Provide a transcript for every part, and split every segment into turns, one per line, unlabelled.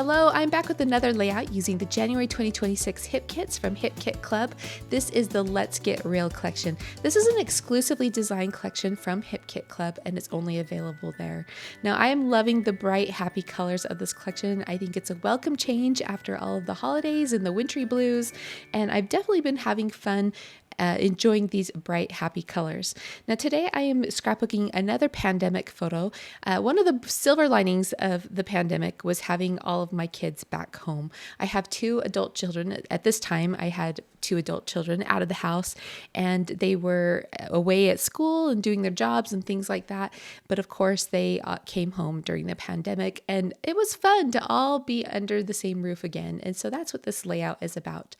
Hello, I'm back with another layout using the January 2026 Hip Kits from Hip Kit Club. This is the Let's Get Real collection. This is an exclusively designed collection from Hip Kit Club and it's only available there. Now I am loving the bright, happy colors of this collection. I think it's a welcome change after all of the holidays and the wintry blues, and I've definitely been having fun enjoying these bright, happy colors. Now today I am scrapbooking another pandemic photo. One of the silver linings of the pandemic was having all of my kids back home. I have two adult children. At this time, I had two adult children out of the house and they were away at school and doing their jobs and things like that. But of course, they came home during the pandemic and it was fun to all be under the same roof again. And so that's what this layout is about.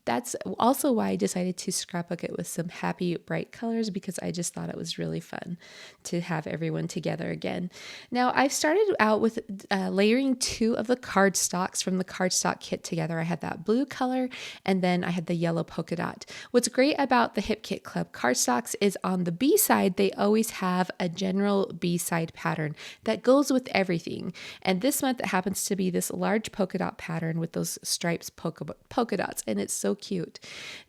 That's also why I decided to scrapbook it with some happy, bright colors, because I just thought it was really fun to have everyone together again. Now, I started out with layering two of the cardstocks from the Cardstock Kit together. I had that blue color, and then I had the yellow polka dot. What's great about the Hip Kit Club cardstocks is on the B side, they always have a general B side pattern that goes with everything. And this month, it happens to be this large polka dot pattern with those stripes polka dots, and it's so cute.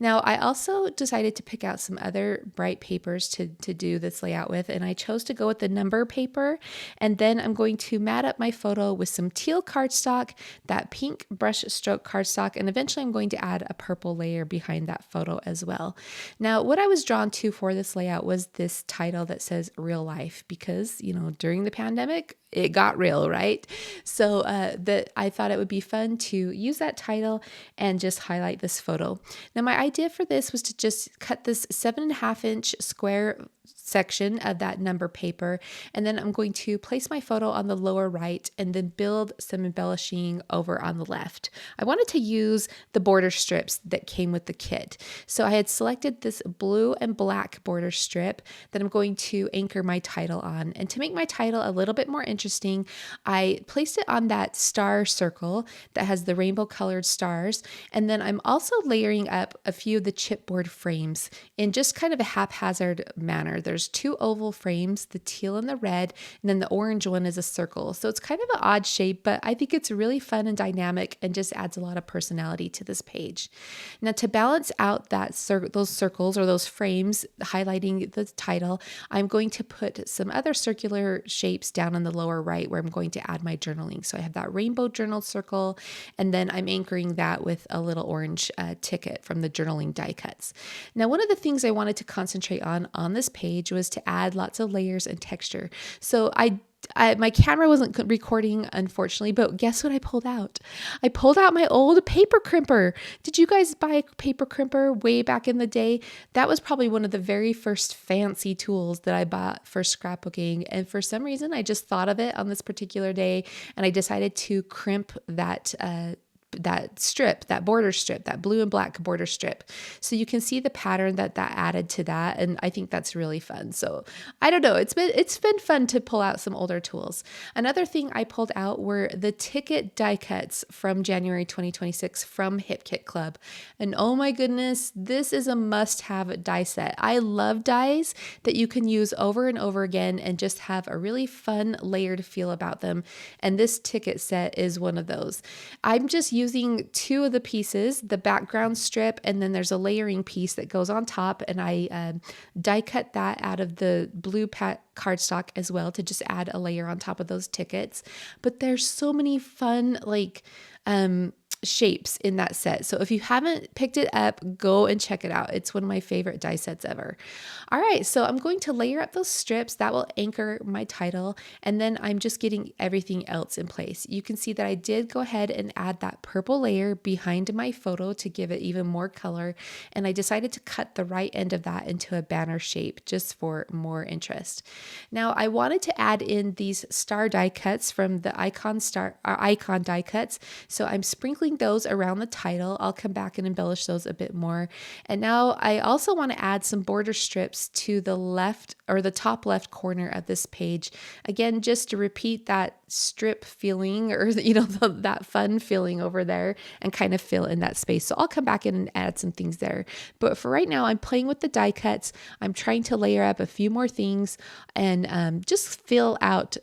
Now, I also decided to pick out some other bright papers to do this layout with, and I chose to go with the number paper, and then I'm going to mat up my photo with some teal cardstock, that pink brush stroke cardstock, and eventually I'm going to add a purple layer behind that photo as well. Now, what I was drawn to for this layout was this title that says Real Life, because, during the pandemic, it got real, right? So I thought it would be fun to use that title and just highlight this photo. Now, my idea for this was to just cut this 7.5-inch square section of that number paper, and then I'm going to place my photo on the lower right and then build some embellishing over on the left. I wanted to use the border strips that came with the kit. So I had selected this blue and black border strip that I'm going to anchor my title on. And to make my title a little bit more interesting, I placed it on that star circle that has the rainbow colored stars. And then I'm also layering up a few of the chipboard frames in just kind of a haphazard manner. There's two oval frames, the teal and the red, and then the orange one is a circle. So it's kind of an odd shape, but I think it's really fun and dynamic and just adds a lot of personality to this page. Now, to balance out those circles or those frames highlighting the title, I'm going to put some other circular shapes down on the lower right where I'm going to add my journaling. So I have that rainbow journal circle, and then I'm anchoring that with a little orange ticket from the journaling die cuts. Now, one of the things I wanted to concentrate on this page was to add lots of layers and texture. So my camera wasn't recording, unfortunately, but guess what I pulled out? I pulled out my old paper crimper. Did you guys buy a paper crimper way back in the day? That was probably one of the very first fancy tools that I bought for scrapbooking. And for some reason, I just thought of it on this particular day, and I decided to crimp that strip, that border strip, that blue and black border strip. So you can see the pattern that added to that. And I think that's really fun. So I don't know, it's been fun to pull out some older tools. Another thing I pulled out were the ticket die cuts from January 2026 from Hip Kit Club. And oh my goodness, this is a must-have die set. I love dies that you can use over and over again and just have a really fun layered feel about them. And this ticket set is one of those. I'm just using two of the pieces, the background strip, and then there's a layering piece that goes on top, and I die cut that out of the blue cardstock as well to just add a layer on top of those tickets. But there's so many fun shapes in that set. So if you haven't picked it up, go and check it out. It's one of my favorite die sets ever. All right, so I'm going to layer up those strips. That will anchor my title, and then I'm just getting everything else in place. You can see that I did go ahead and add that purple layer behind my photo to give it even more color, and I decided to cut the right end of that into a banner shape just for more interest. Now, I wanted to add in these star die cuts from the icon die cuts, so I'm sprinkling those around the title. I'll come back and embellish those a bit more. And now I also want to add some border strips to the left or the top left corner of this page. Again, just to repeat that strip feeling or, that fun feeling over there and kind of fill in that space. So I'll come back in and add some things there. But for right now, I'm playing with the die cuts. I'm trying to layer up a few more things and just fill out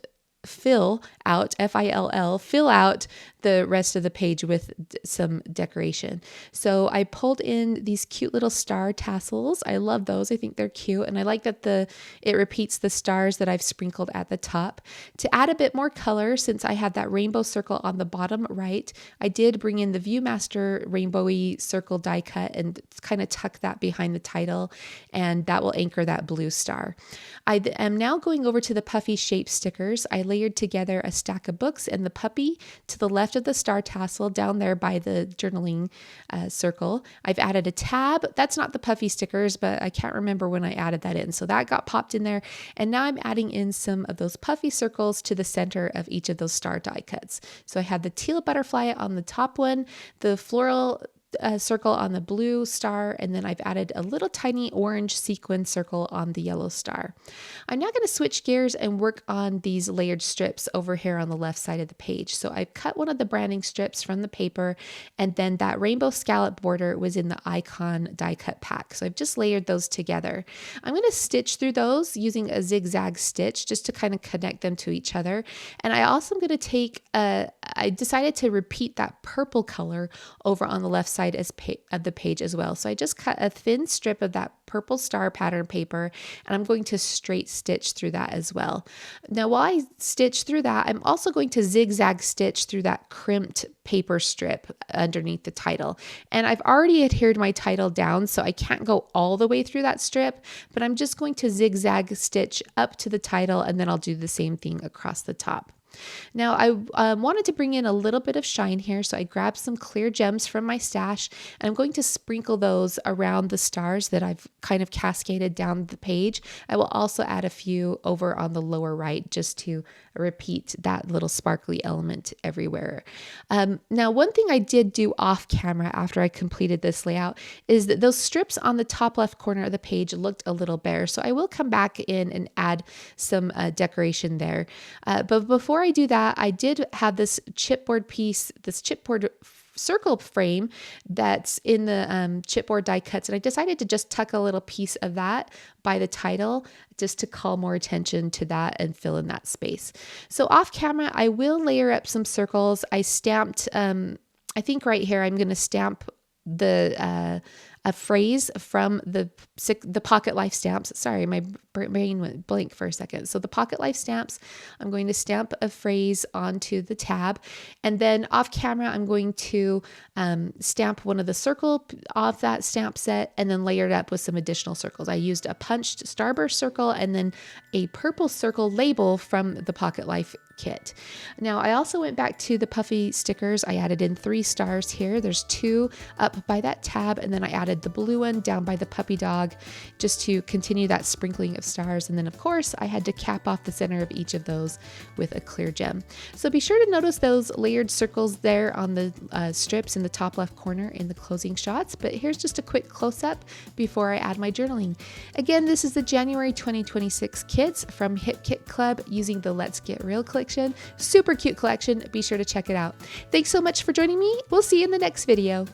fill out, F-I-L-L, fill out the rest of the page with some decoration. So I pulled in these cute little star tassels. I love those. I think they're cute. And I like that it repeats the stars that I've sprinkled at the top. To add a bit more color, since I had that rainbow circle on the bottom right, I did bring in the Viewmaster rainbowy circle die cut and kind of tuck that behind the title, and that will anchor that blue star. I am now going over to the puffy shape stickers. I layered together a stack of books and the puppy to the left of the star tassel down there by the journaling circle. I've added a tab. That's not the puffy stickers, but I can't remember when I added that in. So that got popped in there. And now I'm adding in some of those puffy circles to the center of each of those star die cuts. So I had the teal butterfly on the top one, the floral circle on the blue star, and then I've added a little tiny orange sequin circle on the yellow star. I'm now going to switch gears and work on these layered strips over here on the left side of the page. So I've cut one of the branding strips from the paper, and then that rainbow scallop border was in the icon die cut pack. So I've just layered those together. I'm going to stitch through those using a zigzag stitch just to kind of connect them to each other. And I also am going to take I decided to repeat that purple color over on the left side of the page as well. So I just cut a thin strip of that purple star pattern paper, and I'm going to straight stitch through that as well. Now, while I stitch through that, I'm also going to zigzag stitch through that crimped paper strip underneath the title. And I've already adhered my title down, so I can't go all the way through that strip, but I'm just going to zigzag stitch up to the title, and then I'll do the same thing across the top. Now I wanted to bring in a little bit of shine here, so I grabbed some clear gems from my stash, and I'm going to sprinkle those around the stars that I've kind of cascaded down the page. I will also add a few over on the lower right just to repeat that little sparkly element everywhere. Now, one thing I did do off camera after I completed this layout is that those strips on the top left corner of the page looked a little bare, so I will come back in and add some decoration there. But before I do that, I did have this chipboard piece, this chipboard circle frame that's in the chipboard die cuts, and I decided to just tuck a little piece of that by the title just to call more attention to that and fill in that space. So off camera, I will layer up some circles. I stamped, I think right here, I'm going to stamp a phrase from the Pocket Life stamps. Sorry, my brain went blank for a second. So the Pocket Life stamps, I'm going to stamp a phrase onto the tab, and then off camera, I'm going to stamp one of the circle off that stamp set, and then layer it up with some additional circles. I used a punched starburst circle and then a purple circle label from the Pocket Life kit. Now, I also went back to the puffy stickers. I added in 3 stars here. There's 2 up by that tab, and then I added the blue one down by the puppy dog just to continue that sprinkling of stars. And then, of course, I had to cap off the center of each of those with a clear gem. So be sure to notice those layered circles there on the strips in the top left corner in the closing shots. But here's just a quick close-up before I add my journaling. Again, this is the January 2026 kits from Hip Kit Club using the Let's Get Real collection. Super cute collection. Be sure to check it out. Thanks so much for joining me. We'll see you in the next video.